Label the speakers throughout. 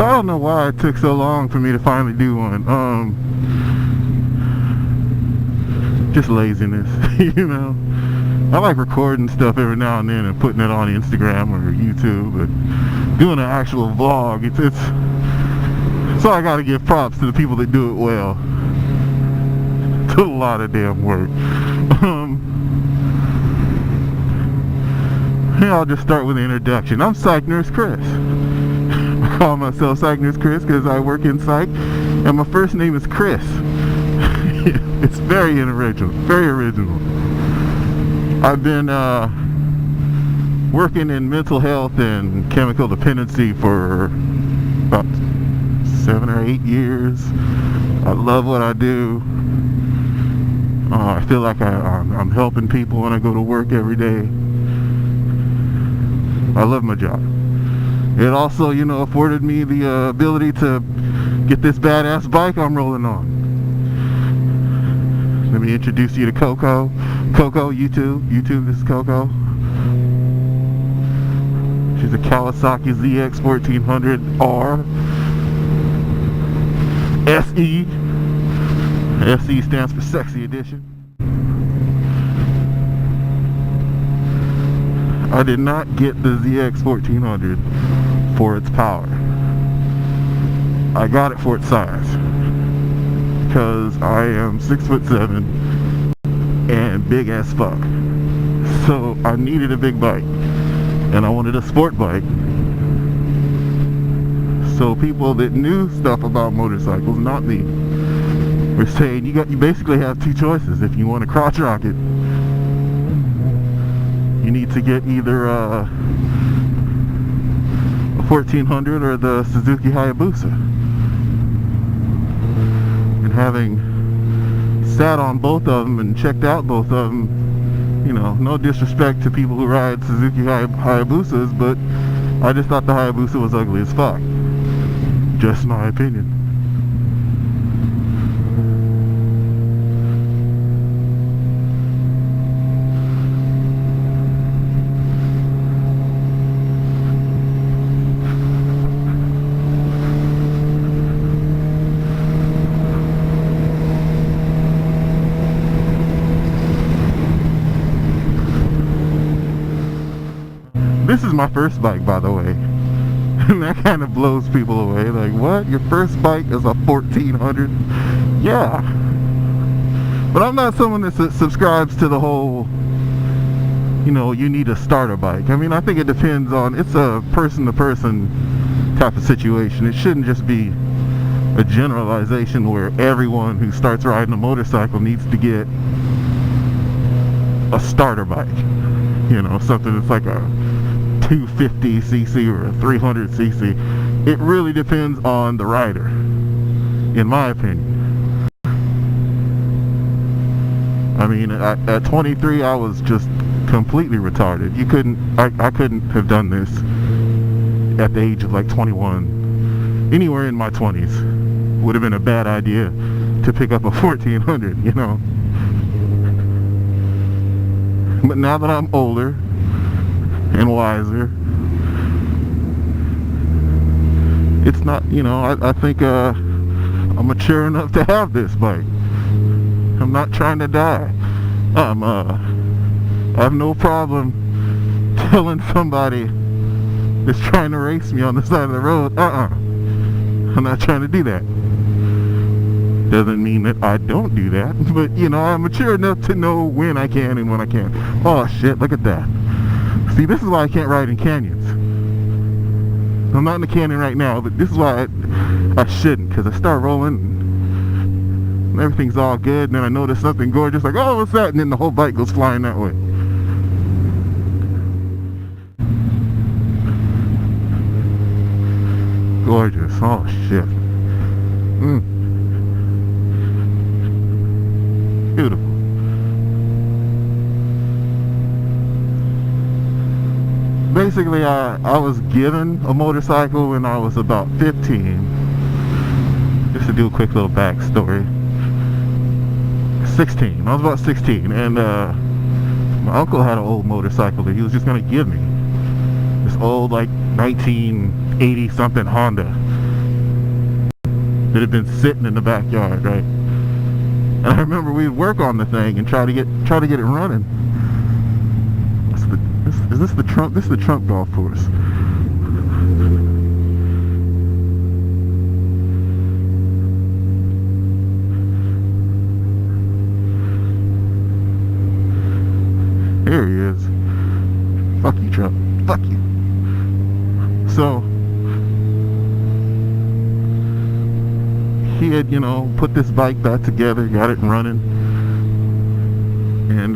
Speaker 1: So I don't know why it took so long for me to finally do one. Just laziness, you know. I like recording stuff every now and then and putting it on Instagram or YouTube, but doing an actual vlog, it's so I gotta give props to the people that do it well. It's a lot of damn work. Yeah, I'll just start with the introduction. I'm Psych Nurse Chris. I call myself Psych Nurse Chris because I work in psych, and my first name is Chris. It's very original, very original. I've been working in mental health and chemical dependency for about 7 or 8 years. I love what I do. I feel like I'm helping people when I go to work every day. I love my job. It also, you know, afforded me the ability to get this badass bike I'm rolling on. Let me introduce you to Coco. Coco, YouTube, this is Coco. She's a Kawasaki ZX 1400R SE. SE stands for Sexy Edition. I did not get the ZX 1400 for its power. I got it for its size. Because I am 6'7" and big as fuck. So I needed a big bike. And I wanted a sport bike. So people that knew stuff about motorcycles, not me, were saying you basically have two choices. If you want to crotch rocket, you need to get either a 1400 or the Suzuki Hayabusa. And having sat on both of them and checked out both of them, you know, no disrespect to people who ride Suzuki Hayabusas, but I just thought the Hayabusa was ugly as fuck. Just my opinion. This is my first bike, by the way, and that kind of blows people away. Like, what? Your first bike is a 1400? Yeah, but I'm not someone that subscribes to the whole, you know, you need a starter bike. I mean, I think it depends on, it's a person-to-person type of situation. It shouldn't just be a generalization where everyone who starts riding a motorcycle needs to get a starter bike. You know, something that's like a 250cc or a 300cc. It really depends on the rider, in my opinion. I mean, at 23 I was just completely retarded. I couldn't have done this at the age of like 21. Anywhere in my 20s would have been a bad idea to pick up a 1400, you know. But now that I'm older and wiser, it's not, you know, I think I'm mature enough to have this bike. I'm not trying to die. I have no problem telling somebody that's trying to race me on the side of the road, I'm not trying to do that. Doesn't mean that I don't do that, but, you know, I'm mature enough to know when I can and when I can't. Oh shit, look at that. See, this is why I can't ride in canyons. I'm not in the canyon right now, but this is why I shouldn't, because I start rolling and everything's all good, and then I notice something gorgeous, like, oh, what's that? And then the whole bike goes flying that way. Gorgeous. Oh shit. Beautiful. Basically, I was given a motorcycle when I was about 15. Just to do a quick little backstory. 16. I was about 16, and my uncle had an old motorcycle that he was just gonna give me. This old, like, 1980 something Honda. that had been sitting in the backyard, right? And I remember we'd work on the thing and try to get it running. Is this the trunk? This is the trunk golf course. Here he is. Fuck you, Trump. Fuck you. So he had, put this bike back together, got it running, and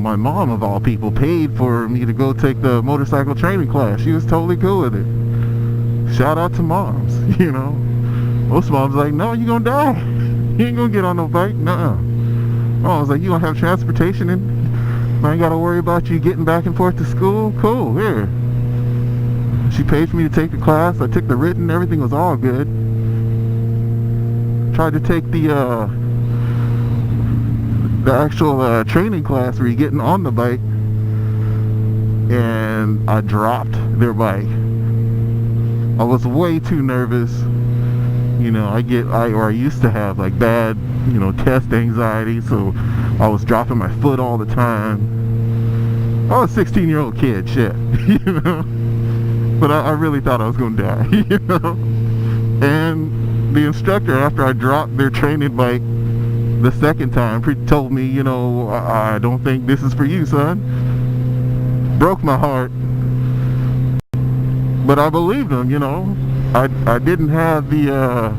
Speaker 1: my mom of all people paid for me to go take the motorcycle training class. She was totally cool with it. Shout out to moms. Most moms like, no, you gonna die. You ain't gonna get on no bike. Nuh-uh. Oh, I was like, you gonna have transportation and I ain't gotta worry about you getting back and forth to school? Cool, here. She paid for me to take the class. I took the written, everything was all good. Tried to take the actual training class where you're getting on the bike, and I dropped their bike. I was way too nervous. I used to have like bad, test anxiety, so I was dropping my foot all the time. I was a 16-year-old kid, shit, But I really thought I was gonna die, And the instructor, after I dropped their training bike the second time, told me, I don't think this is for you, son. Broke my heart. But I believed him, I didn't have the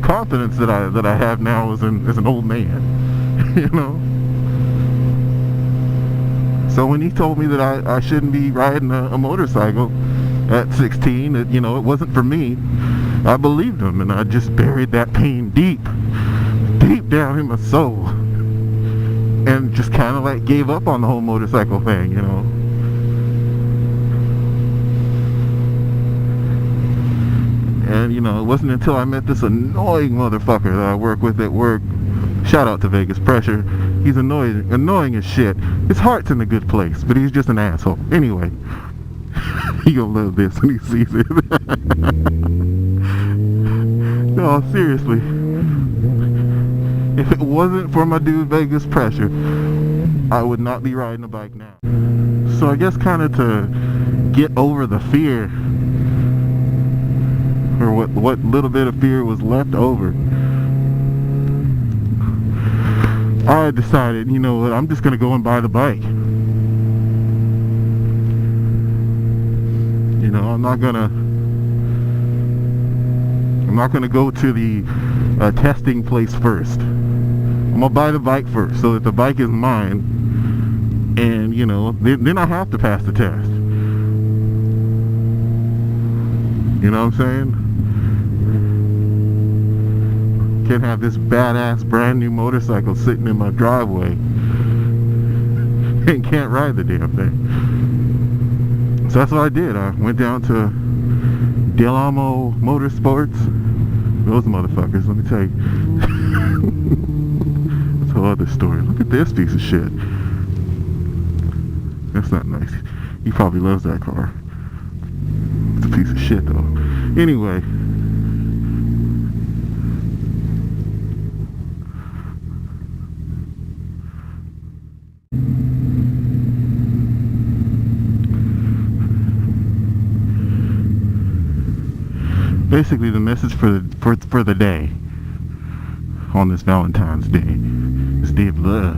Speaker 1: confidence that I have now as an old man, So when he told me that I shouldn't be riding a motorcycle at 16, that it wasn't for me, I believed him, and I just buried that pain deep down in my soul, and just kind of like gave up on the whole motorcycle thing, And it wasn't until I met this annoying motherfucker that I work with at work. Shout out to Vegas Pressure. He's annoying as shit. His heart's in a good place, but he's just an asshole. Anyway, he gonna love this when he sees it. No, seriously. If it wasn't for my dude Vegas Pressure, I would not be riding a bike now. So I guess kind of to get over the fear, or what little bit of fear was left over, I decided, what, I'm just gonna go and buy the bike. I'm not gonna go to the testing place first. I'm gonna buy the bike first, so that the bike is mine, and then I have to pass the test. You know what I'm saying? Can't have this badass brand new motorcycle sitting in my driveway and can't ride the damn thing. So that's what I did. I went down to Del Amo Motorsports. Those motherfuckers, let me tell you. That's a whole other story. Look at this piece of shit. That's not nice. He probably loves that car. It's a piece of shit though. Anyway. Basically, the message for the day on this Valentine's Day, this day of love,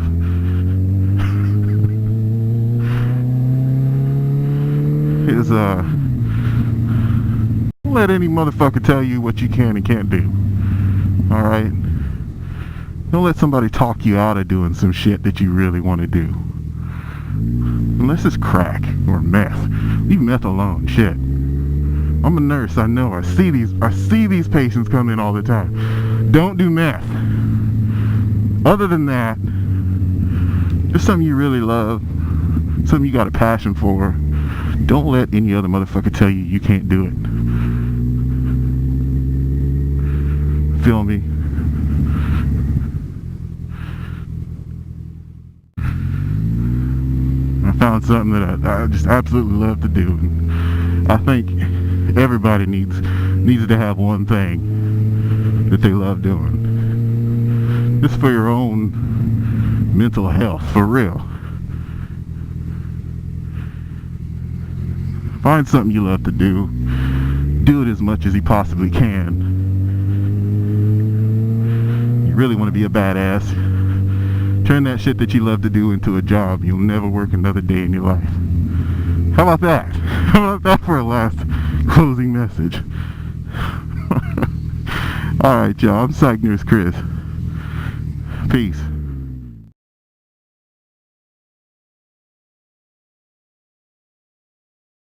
Speaker 1: is don't let any motherfucker tell you what you can and can't do. All right, don't let somebody talk you out of doing some shit that you really want to do, unless it's crack or meth. Leave meth alone. Shit. I'm a nurse, I know. I see these patients come in all the time. Don't do meth. Other than that, just something you really love, something you got a passion for. Don't let any other motherfucker tell you can't do it. Feel me? I found something that I just absolutely love to do. And I think Everybody needs to have one thing that they love doing. This is for your own mental health, for real. Find something you love to do. Do it as much as you possibly can. You really want to be a badass. Turn that shit that you love to do into a job. You'll never work another day in your life. How about that? How about that for a last closing message? Alright, y'all. I'm Psych Nurse Chris. Peace.